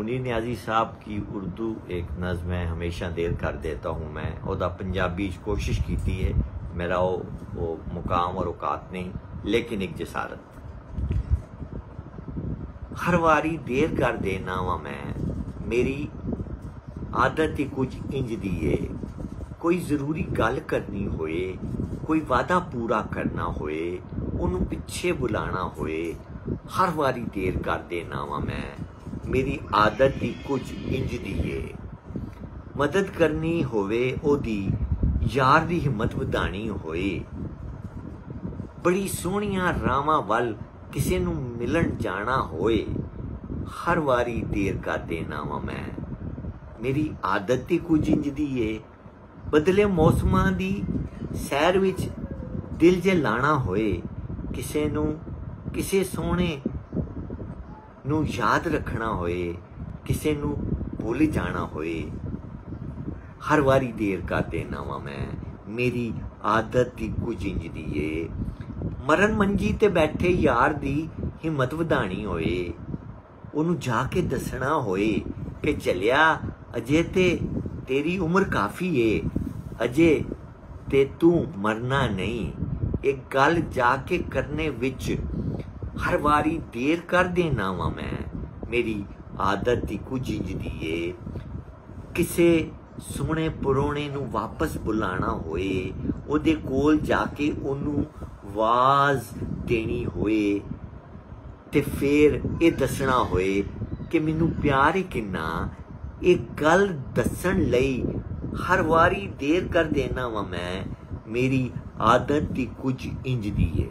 मुनीर न्याजी साहब की उर्दू एक नज़म है, हमेशा देर कर देता हूँ मैं, और पंजाबी कोशिश की है, मेरा वो मुकाम और औकात नहीं, लेकिन एक जसारत। हर वारी देर कर देना वा मैं, मेरी आदत ही कुछ इंज दी है। कोई जरूरी गल करनी होए, कोई वादा पूरा करना होए, उन्होंने पिछे बुलाना होए, हर वारी देर कर देना वा मैं, मेरी आदत ही कुछ इंज दी है। मदद करनी होवे ओदी, यार दी हिम्मत वधानी होए, बड़ी सोहणियां रावां वल किसे नूं मिलन जाना होए, हर वारी देर कर देना वा मैं, मेरी आदत ही कुछ इंज दी है। बदले मौसमां दी सैर विच दिल जे लाना होए, किसे नूं किसे सोहणे नूं याद रखना होए, किसे नूं भुल जाना होए, हर वारी देर कर देना वा मैं, मेरी आदत ही कुछ इंज दी है। मरण मंजी ते बैठे यार दी हिम्मत वधानी होए, उन्होंने जाके दसना होए कि चलिया अजे ते तेरी उम्र काफ़ी है, अजे ते तू मरना नहीं। एक गल जाके करने विच हर वारी देर कर देना वा मैं, मेरी आदत ही कुछ इंज दी है। किसे सोहणे परोणे नूं वापस बुलाना होए, उहदे कोल जाके उन्होंने आवाज़ देनी होए, ते फिर ये दसना होए कि मैनू प्यार ही किन्ना। एक गल दसन लई हर वारी देर कर देना वा मैं, मेरी आदत ही कुछ इंज दी है।